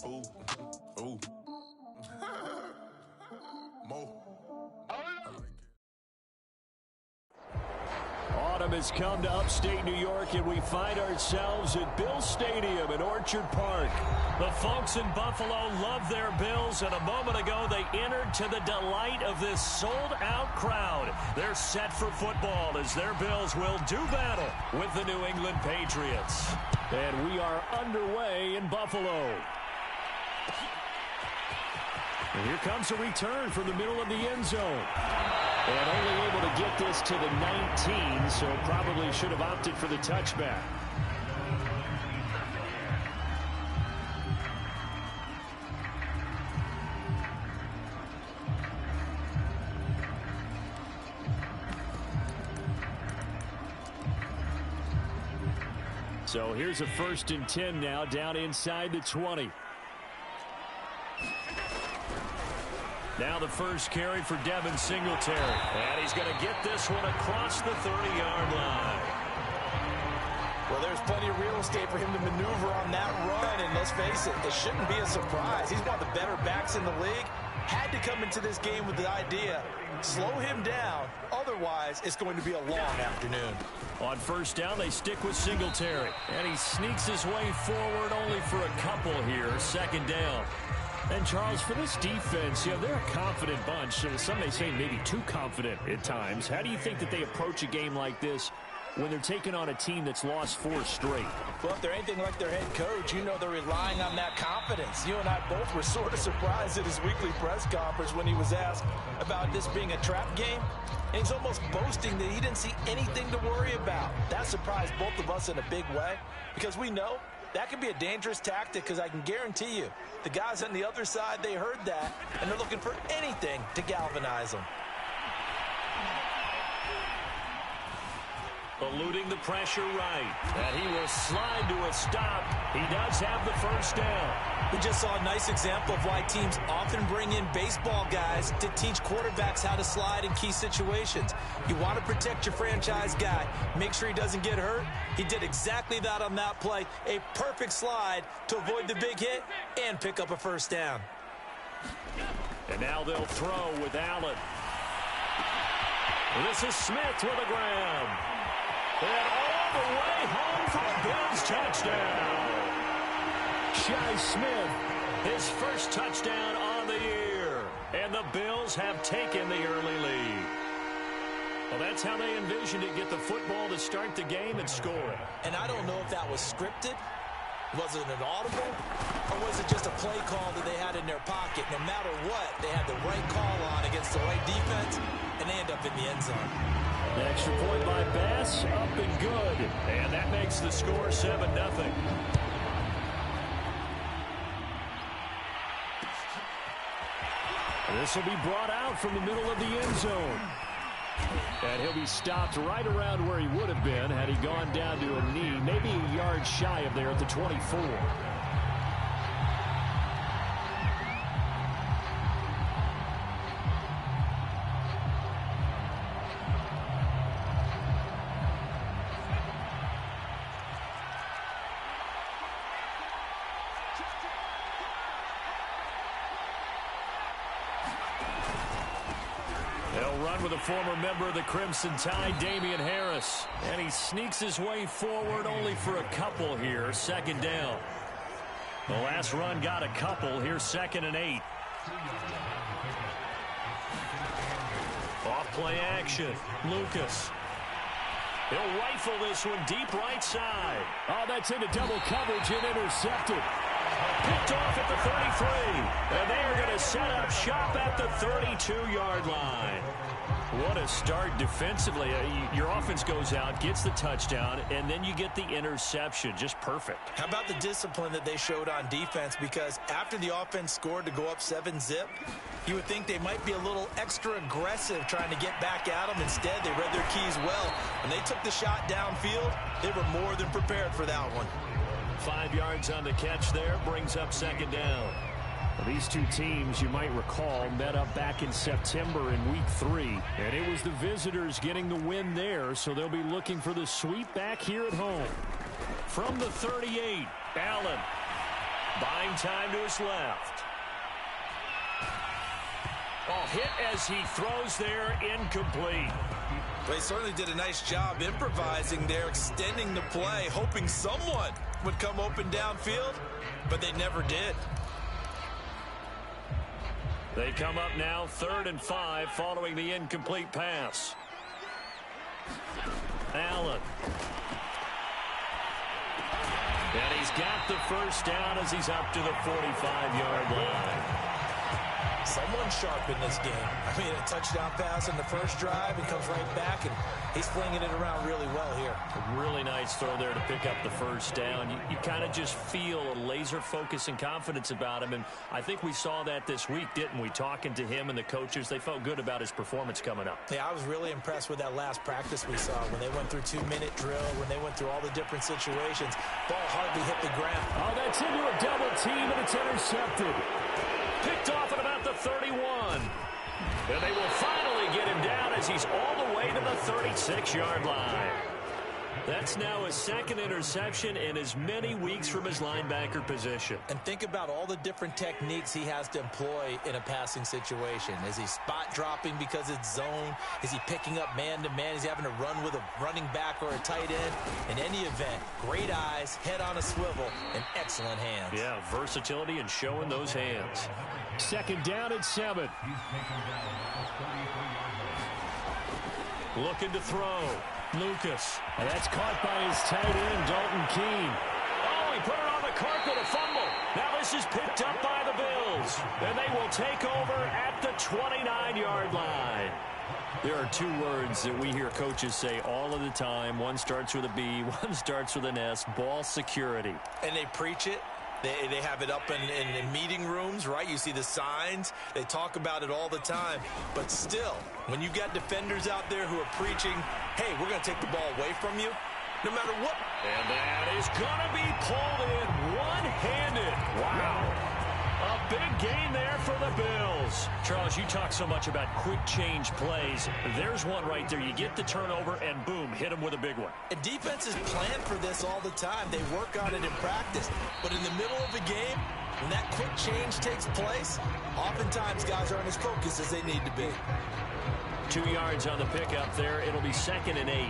Ooh. Ooh. Mo. Autumn has come to upstate New York, and we find ourselves at Bill Stadium in Orchard Park. The folks in Buffalo love their Bills, and a moment ago they entered to the delight of this sold-out crowd. They're set for football as their Bills will do battle with the New England Patriots. And we are underway in Buffalo. And here comes a return from the middle of the end zone. And only able to get this to the 19, so probably should have opted for the touchback. So here's a 1st and 10 now, down inside the 20. Now the first carry for Devin Singletary. And he's going to get this one across the 30-yard line. Well, there's plenty of real estate for him to maneuver on that run. And let's face it, it shouldn't be a surprise. He's one of the better backs in the league. Had to come into this game with the idea, slow him down. Otherwise, it's going to be a long afternoon. On first down, they stick with Singletary. And he sneaks his way forward only for a couple here. 2nd down. And, Charles, for this defense, they're a confident bunch. Some may say maybe too confident at times. How do you think that they approach a game like this when they're taking on a team that's lost 4 straight? Well, if they're anything like their head coach, you know they're relying on that confidence. You and I both were sort of surprised at his weekly press conference when he was asked about this being a trap game. And he's almost boasting that he didn't see anything to worry about. That surprised both of us in a big way because we know that could be a dangerous tactic because I can guarantee you the guys on the other side, they heard that, and they're looking for anything to galvanize them. Eluding the pressure right. And he will slide to a stop. He does have the first down. We just saw a nice example of why teams often bring in baseball guys to teach quarterbacks how to slide in key situations. You want to protect your franchise guy. Make sure he doesn't get hurt. He did exactly that on that play. A perfect slide to avoid the big hit and pick up a first down. And now they'll throw with Allen. This is Smith with a grab. And all the way home for a Bills touchdown. Shi Smith, his first touchdown on the year. And the Bills have taken the early lead. Well, that's how they envisioned it, get the football to start the game and score it. And I don't know if that was scripted. Was it an audible? Or was it just a play call that they had in their pocket? No matter what, they had the right call on against the right defense, and they end up in the end zone. The extra point by Bass, up and good. And that makes the score 7-0. This will be brought out from the middle of the end zone. And he'll be stopped right around where he would have been had he gone down to a knee, maybe a yard shy of there at the 24. They'll run with a former member of the Crimson Tide, Damian Harris. And he sneaks his way forward only for a couple here. 2nd down. The last run got a couple. Here's 2nd and 8. Off play action. Lucas. He'll rifle this one deep right side. Oh, that's into double coverage and intercepted. Picked off at the 33. And they are going to set up shop at the 32-yard line. What a start defensively. Your offense goes out, gets the touchdown, and then you get the interception. Just perfect. How about the discipline that they showed on defense? Because after the offense scored to go up 7-zip, you would think they might be a little extra aggressive trying to get back at them. Instead, they read their keys well. When they took the shot downfield, they were more than prepared for that one. 5 yards on the catch there, brings up 2nd down. Well, these two teams, you might recall, met up back in September in Week 3. And it was the visitors getting the win there, so they'll be looking for the sweep back here at home. From the 38, Allen. Buying time to his left. Oh, hit as he throws there, incomplete. Well, he certainly did a nice job improvising there, extending the play, hoping someone would come open downfield, but they never did. They come up now 3rd and 5 following the incomplete pass. Allen. And he's got the first down as he's up to the 45-yard line. Someone sharp in this game. I mean, a touchdown pass in the first drive. He comes right back, and he's flinging it around really well here. A really nice throw there to pick up the first down. You kind of just feel a laser focus and confidence about him, and I think we saw that this week, didn't we? Talking to him and the coaches, they felt good about his performance coming up. Yeah, I was really impressed with that last practice we saw when they went through 2-minute drill, when they went through all the different situations. Ball hardly hit the ground. Oh, that's into a double team, and it's intercepted. Picked off at about the 31. And they will finally get him down as he's all the way to the 36-yard line. That's now his second interception in as many weeks from his linebacker position. And think about all the different techniques he has to employ in a passing situation. Is he spot dropping because it's zone? Is he picking up man-to-man? Is he having to run with a running back or a tight end? In any event, great eyes, head on a swivel, and excellent hands. Yeah, versatility and showing those hands. 2nd down and 7. Looking to throw. Lucas. And that's caught by his tight end, Dalton Keene. Oh, he put it on the carpet, a fumble. Now this is picked up by the Bills. And they will take over at the 29-yard line. There are 2 words that we hear coaches say all of the time. One starts with a B, one starts with an S. Ball security. And they preach it. They have it up in meeting rooms, right? You see the signs. They talk about it all the time. But still, when you got defenders out there who are preaching, hey, we're going to take the ball away from you, no matter what. And that is going to be pulled in one-handed. Wow. A big gain there for the Bills. Charles, you talk so much about quick change plays. There's one right there. You get the turnover, and boom, hit him with a big one. And defenses plan for this all the time. They work on it in practice. But in the middle of the game, when that quick change takes place, oftentimes guys aren't as focused as they need to be. 2 yards on the pickup there. It'll be 2nd and 8.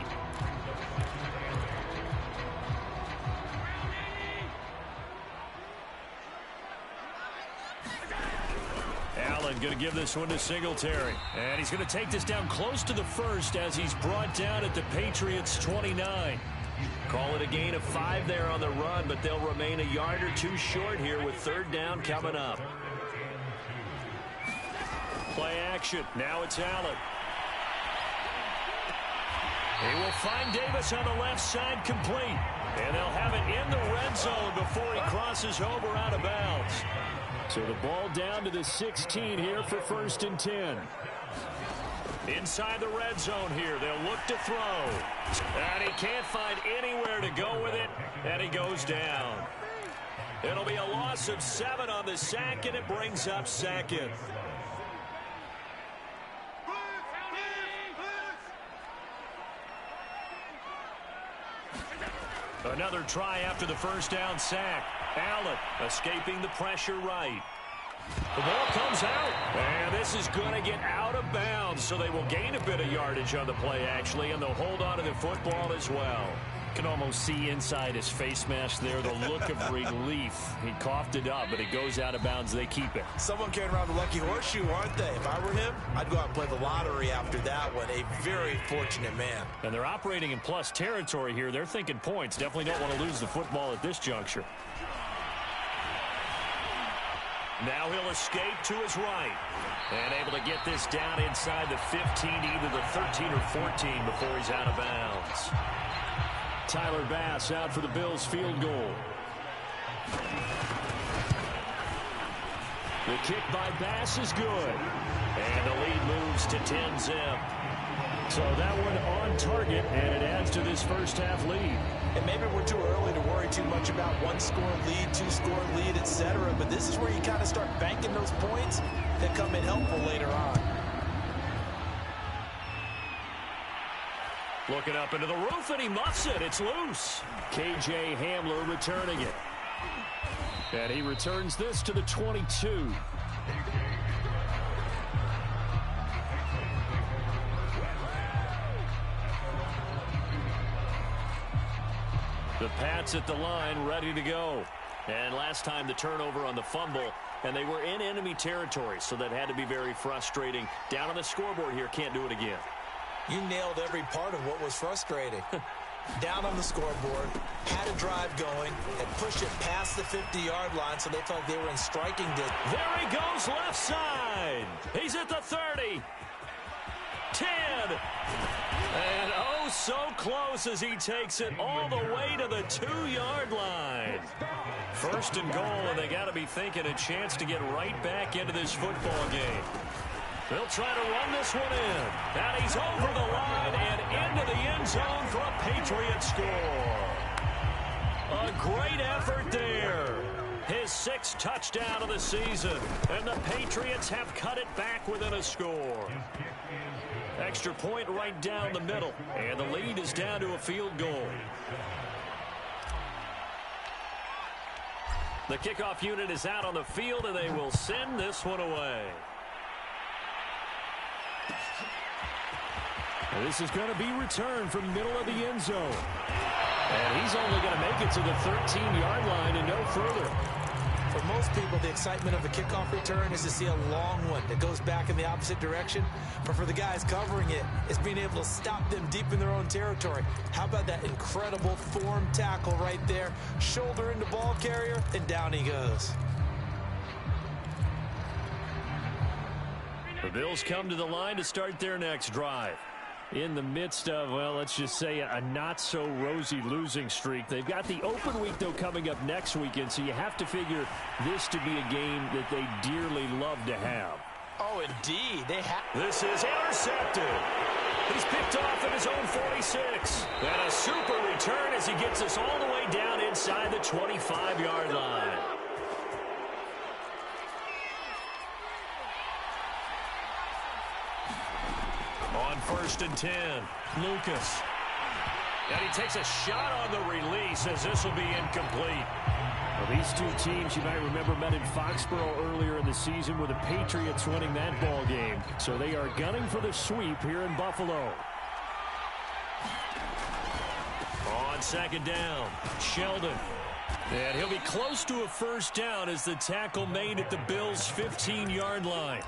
Allen going to give this one to Singletary. And he's going to take this down close to the first as he's brought down at the Patriots' 29. Call it a gain of 5 there on the run, but they'll remain a yard or 2 short here with 3rd down coming up. Play action. Now it's Allen. He will find Davis on the left side complete. And they'll have it in the red zone before he crosses over out of bounds. So the ball down to the 16 here for 1st and 10. Inside the red zone here, they'll look to throw. And he can't find anywhere to go with it, and he goes down. It'll be a loss of 7 on the sack, and it brings up 2nd. Another try after the first down sack. Allen escaping the pressure right. The ball comes out, and this is going to get out of bounds, so they will gain a bit of yardage on the play, actually, and they'll hold on to the football as well. Can almost see inside his face mask there the look of relief. He coughed it up, but it goes out of bounds. They keep it. Someone carrying around the lucky horseshoe, aren't they? If I were him, I'd go out and play the lottery after that one. A very fortunate man. And they're operating in plus territory here. They're thinking points. Definitely don't want to lose the football at this juncture. Now he'll escape to his right. And able to get this down inside the 15, either the 13 or 14 before he's out of bounds. Tyler Bass out for the Bills field goal. The kick by Bass is good. And the lead moves to 10-zip. So that one on target, and it adds to this first half lead. And maybe we're too early to worry too much about 1-score lead, 2-score lead, etc. But this is where you kind of start banking those points that come in helpful later on. Looking up into the roof, and he muffs it. It's loose. K.J. Hamler returning it. And he returns this to the 22. The Pats at the line, ready to go. And last time the turnover on the fumble, and they were in enemy territory, so that had to be very frustrating. Down on the scoreboard here, can't do it again. You nailed every part of what was frustrating. Down on the scoreboard, had a drive going, and pushed it past the 50-yard line, so they felt like they were in striking distance. There he goes left side. He's at the 30. 10. And oh, so close as he takes it all the way to the 2-yard line. First and goal, and they got to be thinking a chance to get right back into this football game. They'll try to run this one in. And he's over the line and into the end zone for a Patriot score. A great effort there. His 6th touchdown of the season. And the Patriots have cut it back within a score. Extra point right down the middle. And the lead is down to a field goal. The kickoff unit is out on the field, and they will send this one away. This is going to be returned from middle of the end zone. And he's only going to make it to the 13-yard line and no further. For most people, the excitement of a kickoff return is to see a long one that goes back in the opposite direction. But for the guys covering it, it's being able to stop them deep in their own territory. How about that incredible form tackle right there? Shoulder into ball carrier, and down he goes. The Bills come to the line to start their next drive. In the midst of, well, let's just say a not-so-rosy losing streak. They've got the open week, though, coming up next weekend, so you have to figure this to be a game that they dearly love to have. Oh, indeed. They have. This is intercepted. He's picked off at his own 46. And a super return as he gets us all the way down inside the 25-yard line. On 1st and 10, Lucas. And he takes a shot on the release as this will be incomplete. Well, these two teams, you might remember, met in Foxborough earlier in the season with the Patriots winning that ball game. So they are gunning for the sweep here in Buffalo. On 2nd down, Sheldon. And he'll be close to a first down as the tackle made at the Bills' 15-yard line.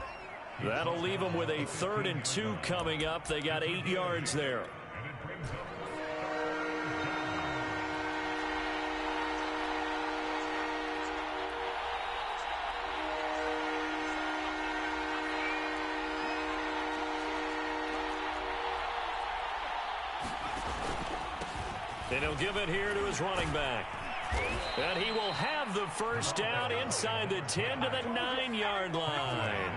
That'll leave them with a 3rd and 2 coming up. They got 8 yards there. And he'll give it here to his running back. And he will have the first down inside the 10 to the 9-yard line.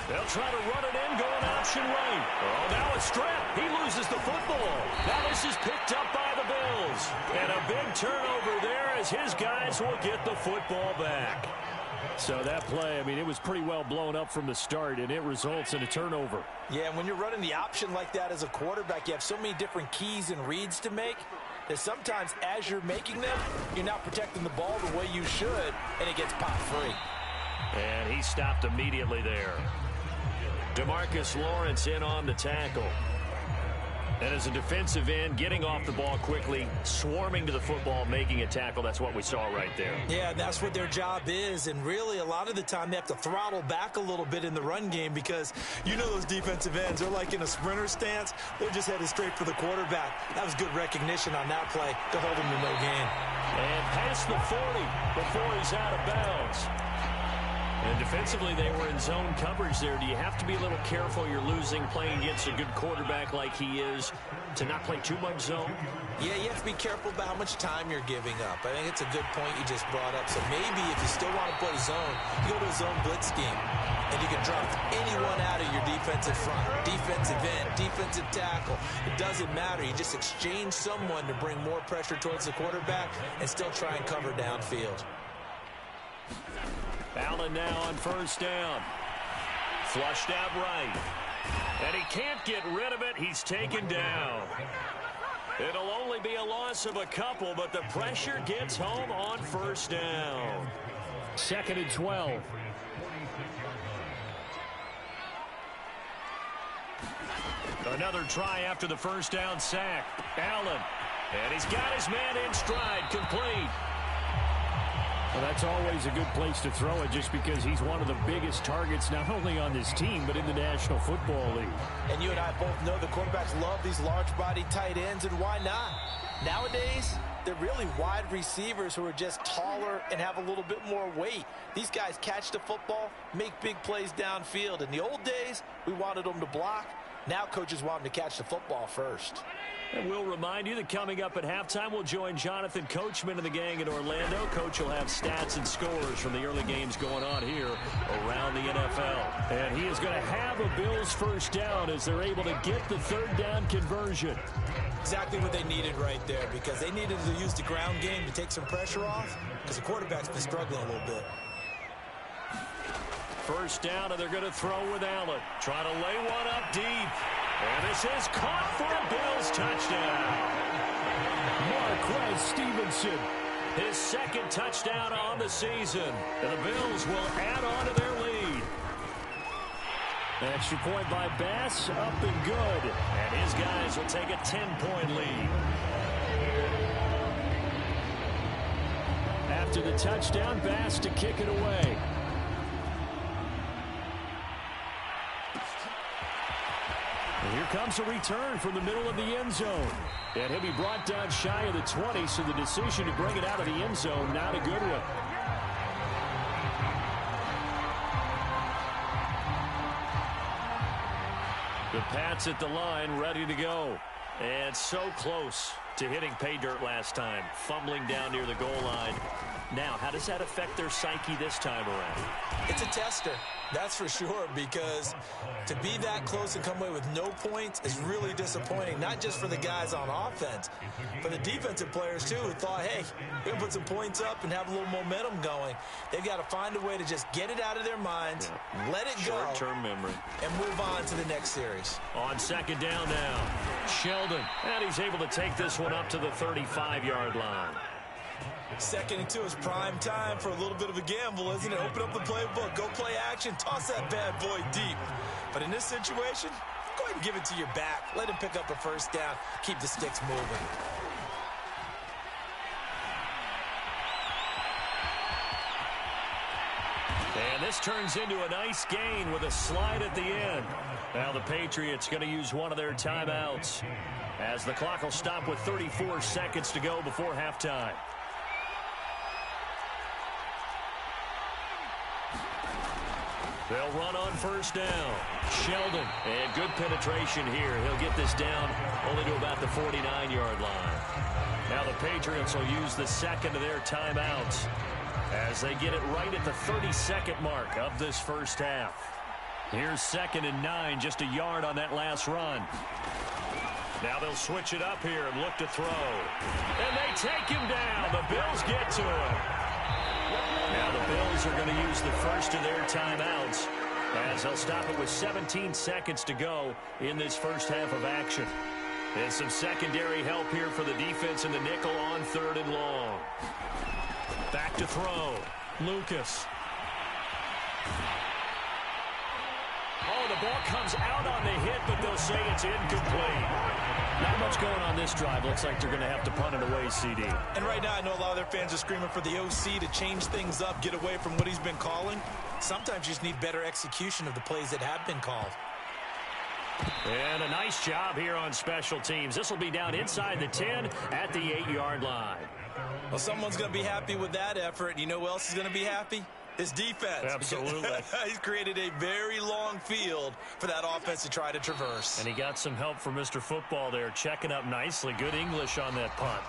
They'll try to run it in, going option right. Oh, now a strip. He loses the football. Now this is picked up by the Bills. And a big turnover there as his guys will get the football back. So that play, I mean, it was pretty well blown up from the start, and it results in a turnover. Yeah, and when you're running the option like that as a quarterback, you have so many different keys and reads to make that sometimes as you're making them, you're not protecting the ball the way you should, and it gets popped free. And he stopped immediately there. DeMarcus Lawrence in on the tackle. And as a defensive end, getting off the ball quickly, swarming to the football, making a tackle, that's what we saw right there. Yeah, that's what their job is, and really a lot of the time they have to throttle back a little bit in the run game because you know those defensive ends, they're like in a sprinter stance. They're just headed straight for the quarterback. That was good recognition on that play to hold him to no gain. And past the 40 before he's out of bounds. And defensively, they were in zone coverage there. Do you have to be a little careful? You're losing, playing against a good quarterback like he is, to not play too much zone? Yeah, you have to be careful about how much time you're giving up. I think it's a good point you just brought up. So maybe if you still want to play zone, you go to a zone blitz scheme. And you can drop anyone out of your defensive front, defensive end, defensive tackle. It doesn't matter. You just exchange someone to bring more pressure towards the quarterback and still try and cover downfield. Allen now on first down. Flushed out right. And he can't get rid of it. He's taken down. It'll only be a loss of a couple, but the pressure gets home on first down. 2nd and 12. Another try after the first down sack. Allen. And he's got his man in stride. Complete. Well, that's always a good place to throw it just because he's one of the biggest targets not only on this team but in the National Football League. And you and I both know the quarterbacks love these large-body tight ends, and why not? Nowadays, they're really wide receivers who are just taller and have a little bit more weight. These guys catch the football, make big plays downfield. In the old days, we wanted them to block. Now coaches want them to catch the football first. And we'll remind you that coming up at halftime, we'll join Jonathan Coachman and the gang in Orlando. Coach will have stats and scores from the early games going on here around the NFL. And he is going to have a Bills first down as they're able to get the third down conversion. Exactly what they needed right there, because they needed to use the ground game to take some pressure off, because the quarterback's been struggling a little bit. First down, and they're going to throw with Allen. Trying to lay one up deep. And this is caught for a Bills touchdown. Marquez Stevenson. His 2nd touchdown on the season. And the Bills will add on to their lead. An extra point by Bass, up and good. And his guys will take a 10-point lead. After the touchdown, Bass to kick it away. And here comes a return from the middle of the end zone. And he'll be brought down shy of the 20, so the decision to bring it out of the end zone, not a good one. The Pats at the line, ready to go. And so close to hitting pay dirt last time, fumbling down near the goal line. Now, how does that affect their psyche this time around? It's a tester, that's for sure, because to be that close and come away with no points is really disappointing, not just for the guys on offense, for the defensive players, too, who thought, hey, we're going to put some points up and have a little momentum going. They've got to find a way to just get it out of their minds, let it go, short-term memory, and move on to the next series. On 2nd down now, Sheldon, and he's able to take this one up to the 35-yard line. 2nd and 2 is prime time for a little bit of a gamble, isn't it? Open up the playbook, go play action, toss that bad boy deep. But in this situation, go ahead and give it to your back. Let him pick up a first down. Keep the sticks moving. And this turns into a nice gain with a slide at the end. Now the Patriots going to use one of their timeouts as the clock will stop with 34 seconds to go before halftime. They'll run on first down. Sheldon, and good penetration here. He'll get this down only to about the 49-yard line. Now the Patriots will use the 2nd of their timeouts as they get it right at the 32nd mark of this first half. Here's 2nd and 9, just a yard on that last run. Now they'll switch it up here and look to throw. And they take him down. The Bills get to him. Now the Bills are going to use the first of their timeouts as they'll stop it with 17 seconds to go in this first half of action. And some secondary help here for the defense in the nickel on 3rd and long. Back to throw. Lucas. Oh, the ball comes out on the hit, but they'll say it's incomplete. Not much going on this drive. Looks like they're going to have to punt it away, CD. And right now, I know a lot of their fans are screaming for the OC to change things up, get away from what he's been calling. Sometimes you just need better execution of the plays that have been called. And a nice job here on special teams. This will be down inside the 10 at the 8-yard line. Well, someone's going to be happy with that effort. You know who else is going to be happy? His defense. Absolutely. He's created a very long field for that offense to try to traverse. And he got some help from Mr. Football there, checking up nicely. Good English on that punt.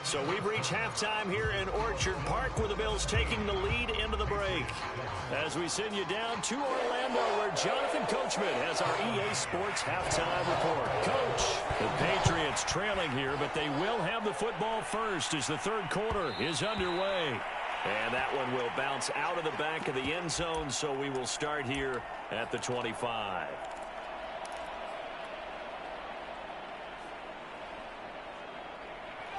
So we've reached halftime here in Orchard Park, where the Bills taking the lead into the break. As we send you down to Orlando, where Jonathan Coachman has our EA Sports halftime report. Coach, the Patriots trailing here, but they will have the football first as the 3rd quarter is underway. And that one will bounce out of the back of the end zone, so we will start here at the 25.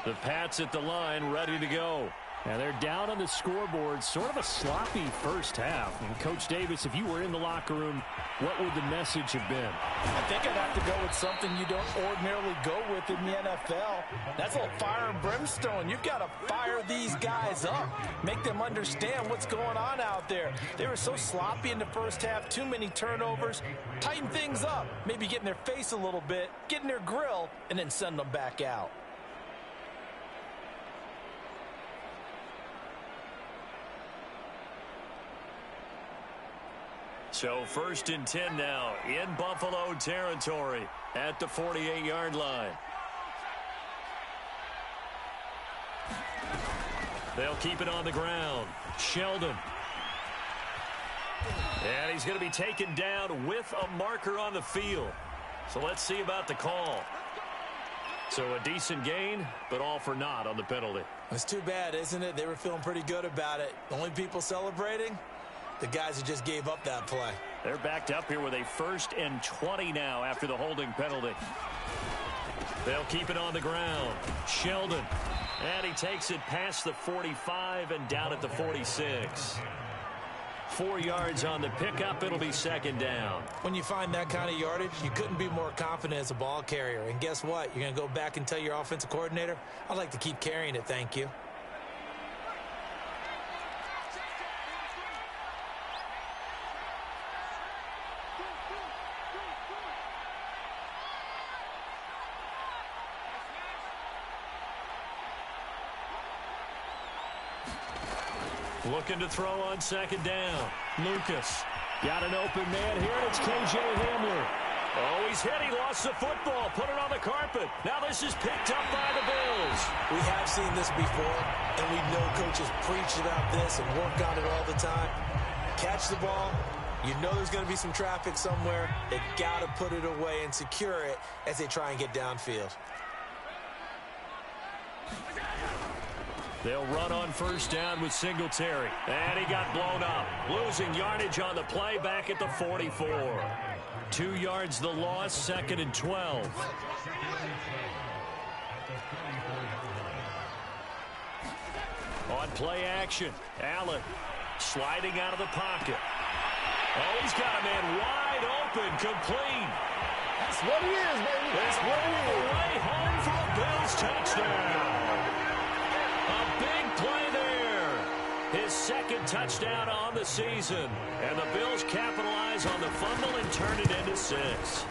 The Pats at the line, ready to go. Now they're down on the scoreboard, sort of a sloppy first half. And Coach Davis, if you were in the locker room, what would the message have been? I think I'd have to go with something you don't ordinarily go with in the NFL. That's a little fire and brimstone. You've got to fire these guys up. Make them understand what's going on out there. They were so sloppy in the first half, too many turnovers. Tighten things up. Maybe get in their face a little bit, get in their grill, and then send them back out. So 1st and 10 now in Buffalo territory at the 48-yard line. They'll keep it on the ground. Sheldon. And he's going to be taken down with a marker on the field. So let's see about the call. So a decent gain, but all for naught on the penalty. It's too bad, isn't it? They were feeling pretty good about it. The only people celebrating? The guys who just gave up that play. They're backed up here with a 1st and 20 now after the holding penalty. They'll keep it on the ground. Sheldon. And he takes it past the 45 and down at the 46. 4 yards on the pickup. It'll be 2nd down. When you find that kind of yardage, you couldn't be more confident as a ball carrier. And guess what? You're going to go back and tell your offensive coordinator, I'd like to keep carrying it, thank you. Looking to throw on 2nd down. Lucas. Got an open man here, and it's K.J. Hamler. Oh, he's hit. He lost the football. Put it on the carpet. Now this is picked up by the Bills. We have seen this before, and we know coaches preach about this and work on it all the time. Catch the ball. You know there's going to be some traffic somewhere. They've got to put it away and secure it as they try and get downfield. They'll run on 1st down with Singletary. And he got blown up. Losing yardage on the play back at the 44. 2 yards the loss, 2nd and 12. On play action, Allen sliding out of the pocket. Oh, he's got a man wide open, complete. That's what he is, baby. That's what he is. Way home for a Bills touchdown. A big play there. His 2nd touchdown on the season. And the Bills capitalize on the fumble and turn it into 6.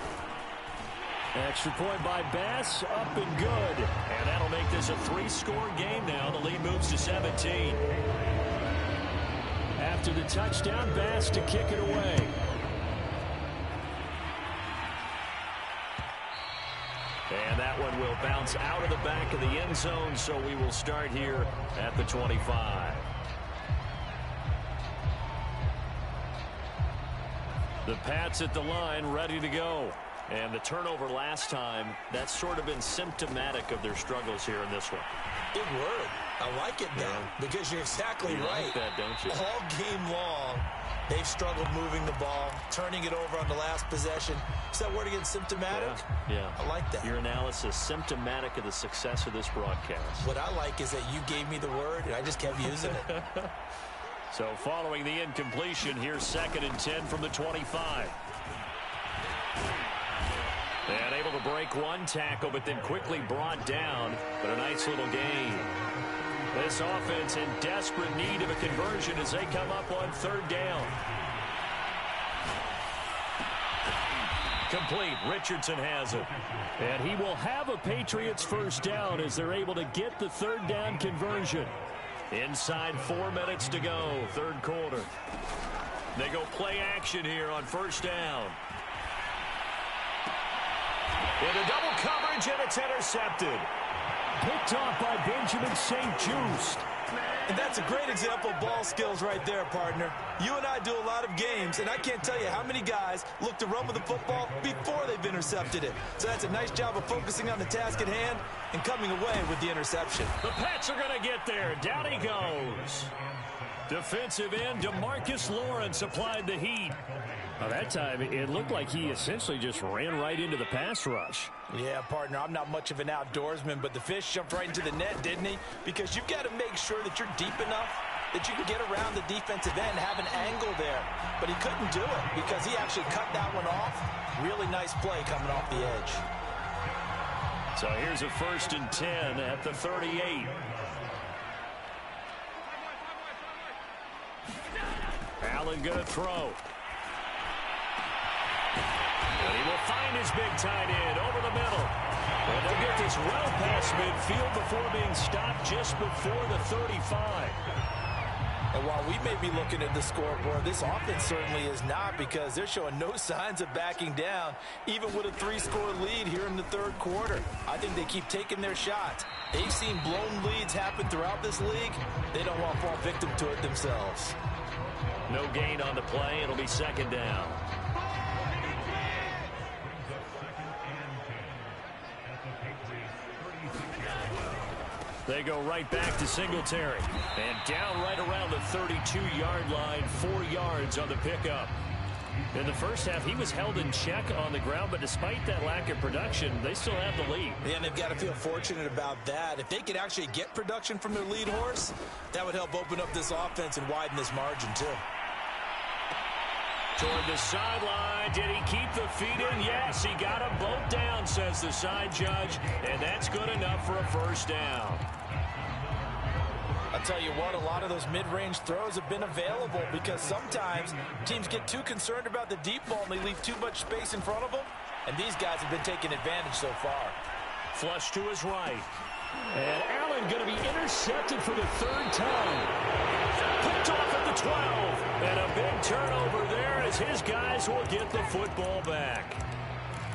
Extra point by Bass, up and good. And that'll make this a 3-score game now. The lead moves to 17. After the touchdown, Bass to kick it away. And that one will bounce out of the back of the end zone, so we will start here at the 25. The Pats at the line, ready to go. And the turnover last time, that's sort of been symptomatic of their struggles here in this one. Good word. I like it now, because you're exactly right. Like that, don't you? All game long, they've struggled moving the ball, turning it over on the last possession. Is that word again, symptomatic? Yeah. I like that. Your analysis, symptomatic of the success of this broadcast. What I like is that you gave me the word, and I just kept using it. So following the incompletion, here's 2nd and 10 from the 25. And able to break one tackle, but then quickly brought down. But a nice little gain. This offense in desperate need of a conversion as they come up on 3rd down. Complete. Richardson has it. And he will have a Patriots 1st down as they're able to get the 3rd down conversion. Inside 4 minutes to go, 3rd quarter. They go play action here on 1st down. Into double coverage, and it's intercepted. Picked off by Benjamin St-Juste. And that's a great example of ball skills right there, partner. You and I do a lot of games, and I can't tell you how many guys look to run with the football before they've intercepted it. So that's a nice job of focusing on the task at hand and coming away with the interception. The Pats are going to get there. Down he goes. Defensive end DeMarcus Lawrence applied the heat. Well, that time, it looked like he essentially just ran right into the pass rush. Yeah, partner, I'm not much of an outdoorsman, but the fish jumped right into the net, didn't he? Because you've got to make sure that you're deep enough that you can get around the defensive end, have an angle there. But he couldn't do it because he actually cut that one off. Really nice play coming off the edge. So here's a 1st and 10 at the 38. Allen going to throw. And he will find his big tight end over the middle. And they'll get this well past midfield before being stopped just before the 35. And while we may be looking at the scoreboard, this offense certainly is not, because they're showing no signs of backing down, even with a 3-score lead here in the 3rd quarter. I think they keep taking their shots. They've seen blown leads happen throughout this league. They don't want to fall victim to it themselves. No gain on the play. It'll be 2nd down. They go right back to Singletary. And down right around the 32-yard line, 4 yards on the pickup. In the first half, he was held in check on the ground, but despite that lack of production, they still have the lead. Yeah, and they've got to feel fortunate about that. If they could actually get production from their lead horse, that would help open up this offense and widen this margin, too. Toward the sideline. Did he keep the feet in? Yes, he got them both down, says the side judge, and that's good enough for a 1st down. I'll tell you what, a lot of those mid-range throws have been available because sometimes teams get too concerned about the deep ball and they leave too much space in front of them, and these guys have been taking advantage so far. Flush to his right. And Allen going to be intercepted for the 3rd time. Picked off at the 12. And a big turnover there as his guys will get the football back.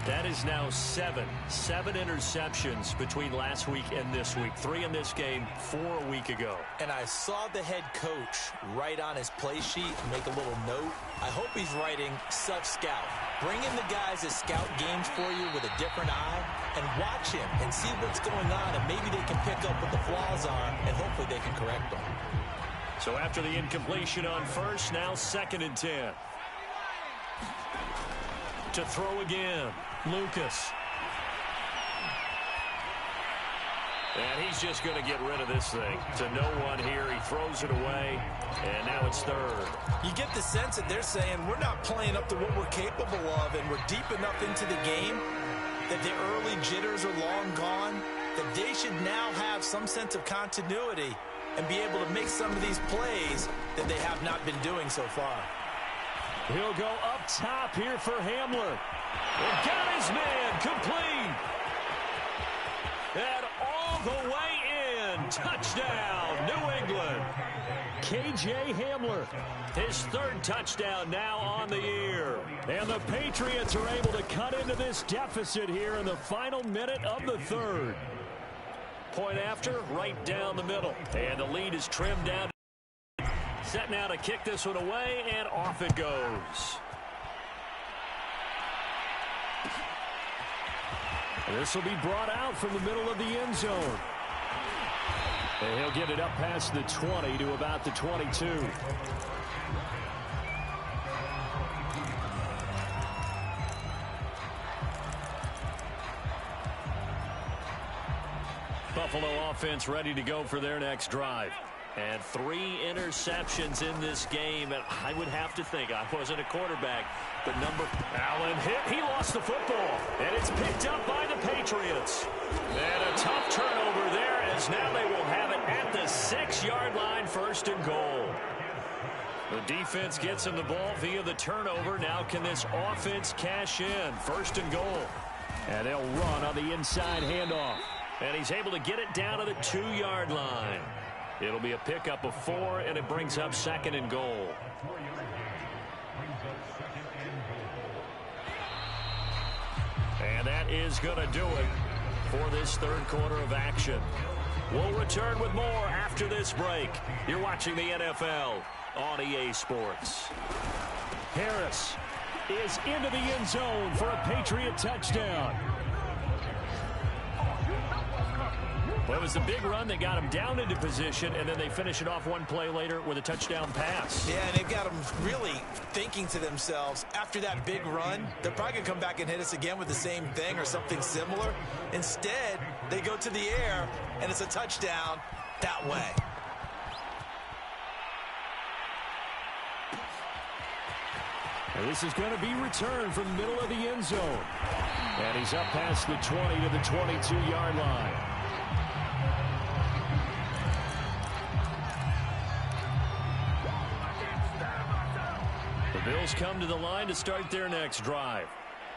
That is now 7 interceptions between last week and this week. 3 in this game, 4 a week ago. And I saw the head coach write on his play sheet, make a little note. I hope he's writing self-scout. Bring in the guys that scout games for you with a different eye and watch him and see what's going on, and maybe they can pick up what the flaws are, and hopefully they can correct them. So after the incompletion on 1st, now 2nd and 10. To throw again, Lucas. And he's just going to get rid of this thing. To no one here. He throws it away, and now it's 3rd. You get the sense that they're saying we're not playing up to what we're capable of, and we're deep enough into the game that the early jitters are long gone, that they should now have some sense of continuity and be able to make some of these plays that they have not been doing so far. He'll go up top here for Hamler. And got his man complete. And all the way in. Touchdown, New England. K.J. Hamler. His 3rd touchdown now on the year. And the Patriots are able to cut into this deficit here in the final minute of the 3rd. Point after, right down the middle. And the lead is trimmed down. Set now to kick this one away, and off it goes. This will be brought out from the middle of the end zone. And he'll get it up past the 20 to about the 22. Buffalo offense ready to go for their next drive. And 3 interceptions in this game. And I would have to think, I wasn't a quarterback, but Allen hit. He lost the football. And it's picked up by the Patriots. And a tough turnover there, as now they will have it at the 6-yard line, 1st and goal. The defense gets him the ball via the turnover. Now can this offense cash in? 1st and goal. And they'll run on the inside handoff. And he's able to get it down to the 2-yard line. It'll be a pickup of 4, and it brings up 2nd and goal. And that is going to do it for this 3rd quarter of action. We'll return with more after this break. You're watching the NFL on EA Sports. Harris is into the end zone for a Patriot touchdown. Well, it was the big run that got them down into position, and then they finish it off one play later with a touchdown pass. Yeah, and they've got them really thinking to themselves, after that big run, they're probably going to come back and hit us again with the same thing or something similar. Instead, they go to the air, and it's a touchdown that way. And this is going to be returned from the middle of the end zone. And he's up past the 20 to the 22-yard line. The Bills come to the line to start their next drive.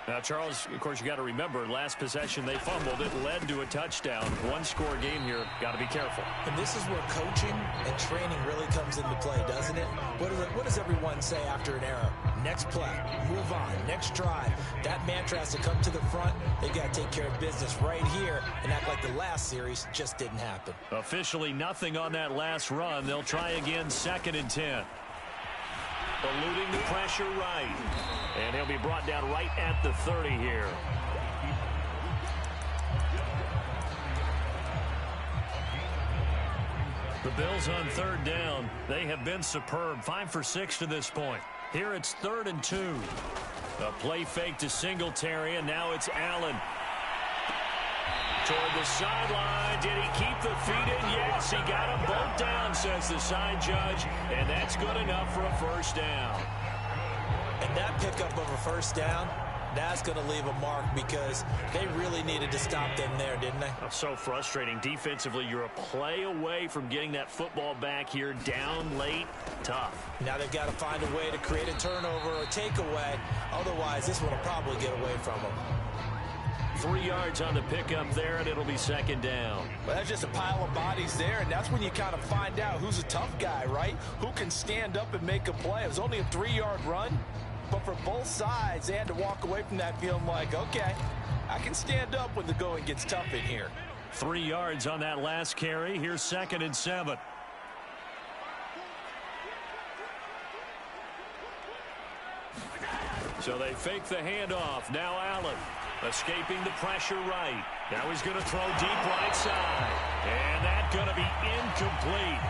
Now, Charles, of course, you got to remember, last possession they fumbled. It led to a touchdown. One-score game here. Got to be careful. And this is where coaching and training really comes into play, doesn't it? What does everyone say after an error? Next play, move on, next drive. That mantra has to come to the front. They've got to take care of business right here and act like the last series just didn't happen. Officially nothing on that last run. They'll try again, 2nd and 10. Eluding the pressure right. And he'll be brought down right at the 30 here. The Bills on 3rd down. They have been superb. 5 for 6 to this point. Here it's 3rd and 2. A play fake to Singletary, and now it's Allen. Toward the sideline. Did he keep the feet in? Yes, he got them both down, says the side judge. And that's good enough for a first down. And that pickup of a first down, that's going to leave a mark because they really needed to stop them there, didn't they? Oh, so frustrating. Defensively, you're a play away from getting that football back here. Down late. Tough. Now they've got to find a way to create a turnover or a takeaway. Otherwise, this one will probably get away from them. 3 yards on the pickup there, and it'll be 2nd down. Well, that's just a pile of bodies there, and that's when you kind of find out who's a tough guy, right? Who can stand up and make a play. It was only a 3-yard run, but for both sides, they had to walk away from that feeling like, okay, I can stand up when the going gets tough in here. 3 yards on that last carry. Here's 2nd and 7. So they fake the handoff. Now Allen. Escaping the pressure right. Now he's going to throw deep right side. And that's going to be incomplete.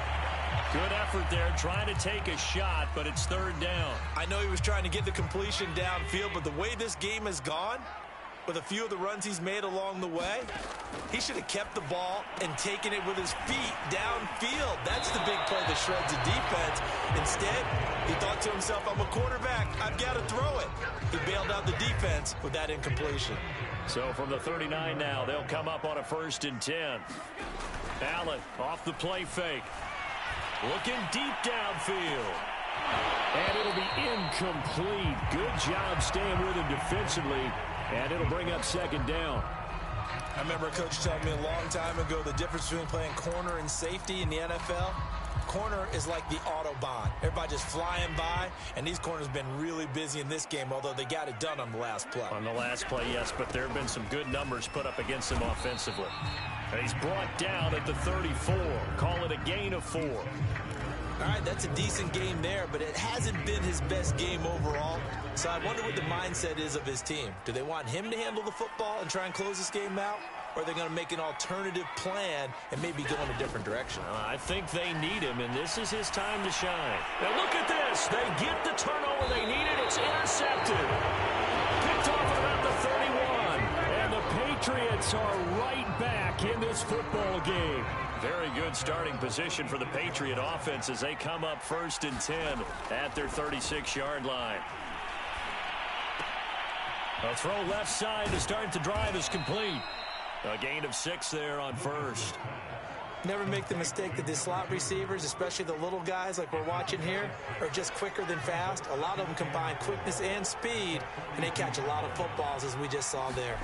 Good effort there, trying to take a shot, but it's 3rd down. I know he was trying to get the completion downfield, but the way this game has gone, with a few of the runs he's made along the way, he should have kept the ball and taken it with his feet downfield. That's the big play that shreds the defense. Instead, he thought to himself, I'm a quarterback, I've got to throw it. He bailed out the defense with that incompletion. So from the 39 now, they'll come up on a 1st and 10. Allen off the play fake. Looking deep downfield. And it'll be incomplete. Good job staying with him defensively. And it'll bring up 2nd down. I remember a coach telling me a long time ago the difference between playing corner and safety in the NFL. Corner is like the Autobahn. Everybody just flying by, and these corners have been really busy in this game, although they got it done on the last play. On the last play, yes, but there have been some good numbers put up against him offensively. And he's brought down at the 34. Call it a gain of 4. All right, that's a decent game there, but it hasn't been his best game overall. So I wonder what the mindset is of his team. Do they want him to handle the football and try and close this game out? Or are they going to make an alternative plan and maybe go in a different direction? I think they need him, and this is his time to shine. Now look at this. They get the turnover they needed. It's intercepted. Picked off at about the 31. And the Patriots are right back in this football game. Very good starting position for the Patriot offense as they come up 1st and 10 at their 36-yard line. A throw left side to start the drive is complete. A gain of 6 there on 1st. Never make the mistake that the slot receivers, especially the little guys like we're watching here, are just quicker than fast. A lot of them combine quickness and speed, and they catch a lot of footballs as we just saw there.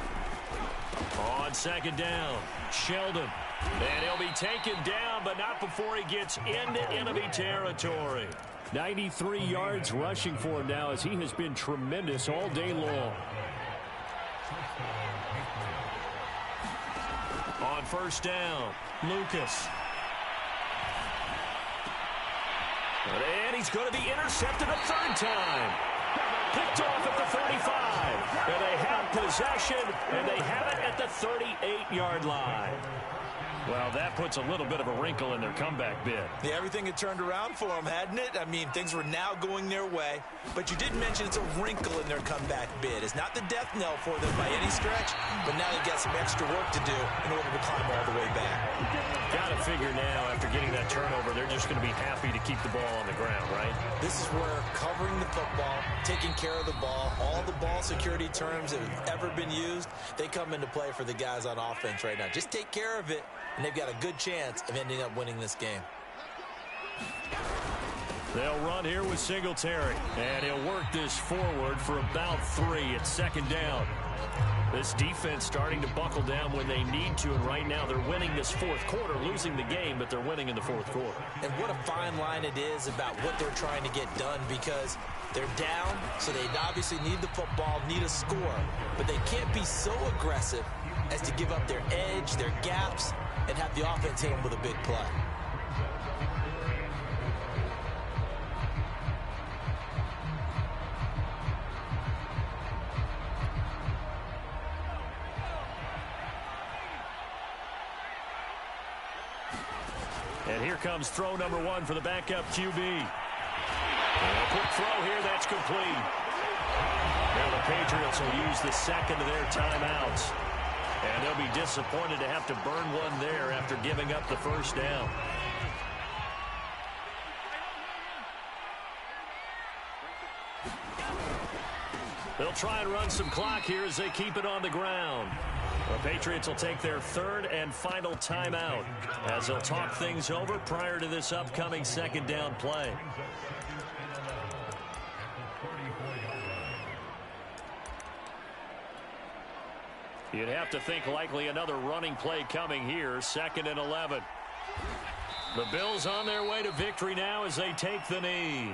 On 2nd down, Sheldon. And he'll be taken down, but not before he gets into enemy territory. 93 yards rushing for him now as he has been tremendous all day long. On 1st down, Lucas. And he's going to be intercepted a 3rd time. Picked off at the 35. And they have possession, and they have it at the 38-yard line. Well, that puts a little bit of a wrinkle in their comeback bid. Yeah, everything had turned around for them, hadn't it? I mean, things were now going their way. But you did mention it's a wrinkle in their comeback bid. It's not the death knell for them by any stretch, but now they've got some extra work to do in order to climb all the way back. Got to figure now, after getting that turnover, they're just going to be happy to keep the ball on the ground, right? This is where covering the football, taking care of the ball, all the ball security terms that have ever been used, they come into play for the guys on offense right now. Just take care of it, and they've got a good chance of ending up winning this game. They'll run here with Singletary, and he'll work this forward for about 3. It's second down. This defense starting to buckle down when they need to, and right now they're winning this fourth quarter, losing the game, but they're winning in the fourth quarter. And what a fine line it is about what they're trying to get done, because they're down, so they obviously need the football, need a score, but they can't be so aggressive as to give up their edge, their gaps, and have the offense hit them with a big play. And here comes throw number 1 for the backup QB. And a quick throw here, that's complete. Now the Patriots will use the second of their timeouts. And they'll be disappointed to have to burn one there after giving up the first down. They'll try and run some clock here as they keep it on the ground. The Patriots will take their third and final timeout as they'll talk things over prior to this upcoming second down play. You'd have to think likely another running play coming here, 2nd and 11. The Bills on their way to victory now as they take the knee.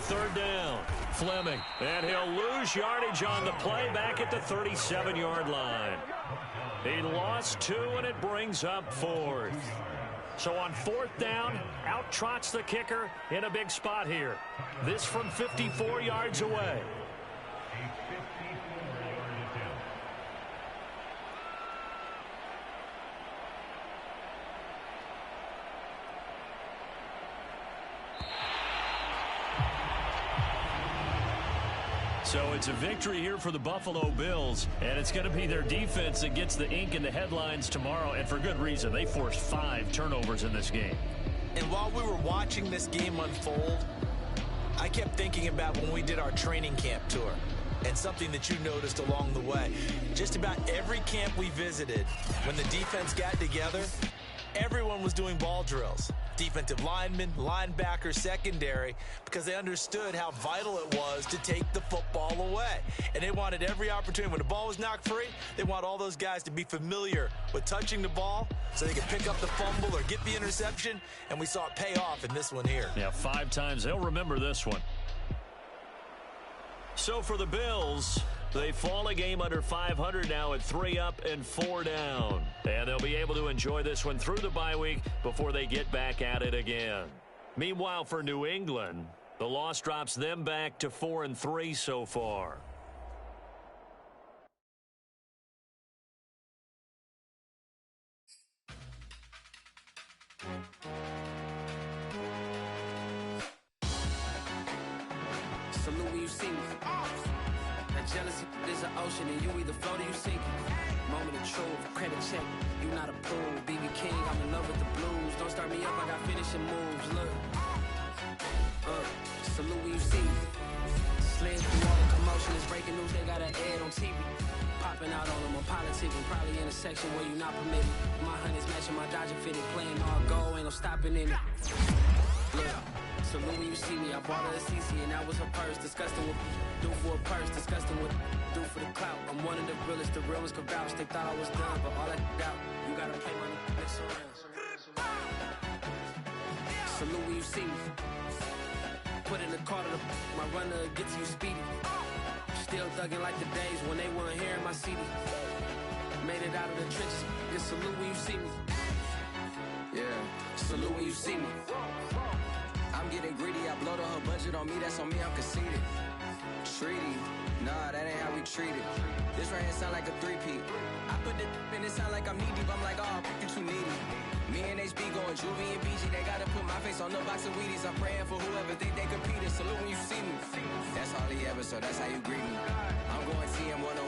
Third down, Fleming, and he'll lose yardage on the play back at the 37-yard line. He lost 2, and it brings up 4th. So on 4th down, out trots the kicker in a big spot here. This from 54 yards away. So it's a victory here for the Buffalo Bills, and it's going to be their defense that gets the ink in the headlines tomorrow, and for good reason. They forced 5 turnovers in this game. And while we were watching this game unfold, I kept thinking about when we did our training camp tour and something that you noticed along the way. Just about every camp we visited, when the defense got together, everyone was doing ball drills. Defensive linemen, linebackers, secondary, because they understood how vital it was to take the football away. And they wanted every opportunity. When the ball was knocked free, they want all those guys to be familiar with touching the ball so they could pick up the fumble or get the interception, and we saw it pay off in this one here. Yeah, 5 times. They'll remember this one. So for the Bills, they fall a game under 500 now at 3 up and 4 down. And they'll be able to enjoy this one through the bye week before they get back at it again. Meanwhile, for New England, the loss drops them back to 4-3 so far. Salute when you see me. That jealousy is an ocean, and you either float or you sink. Moment of truth, credit check. You not a pool, BB King. I'm in love with the blues. Don't start me up, I got finishing moves. Look, salute when you see me. Slid through all the commotion, it's breaking news. They got an ad on TV. Popping out on them on politicking, probably in a section where you not permitted. My honey's matching my Dodger fitted, playing all goal, ain't no stopping in it. Look. Salute when you see me, I bought her a CC and that was her purse. Disgusting what do for a purse, disgusting what do for the clout. I'm one of the realest, the real ones could vouch. They thought I was done, but all I doubt, you gotta pay my next around. Salute when you see me. Put in the car to my runner gets you speedy. Still thugging like the days when they weren't here in my city. Made it out of the trenches. Just salute when you see me. Yeah, salute when you see me. I'm getting greedy. I blow the whole budget on me. That's on me. I'm conceited. Treaty. Nah, that ain't how we treat it. This right here sound like a three-peat. I put the in it sound like I'm knee deep. I'm like, oh, you too needy. Me and HB going Juvie and BG. They gotta put my face on the box of Wheaties. I'm praying for whoever think they competed. Salute when you see me. That's all he ever, so that's how you greet me. I'm going TM 101.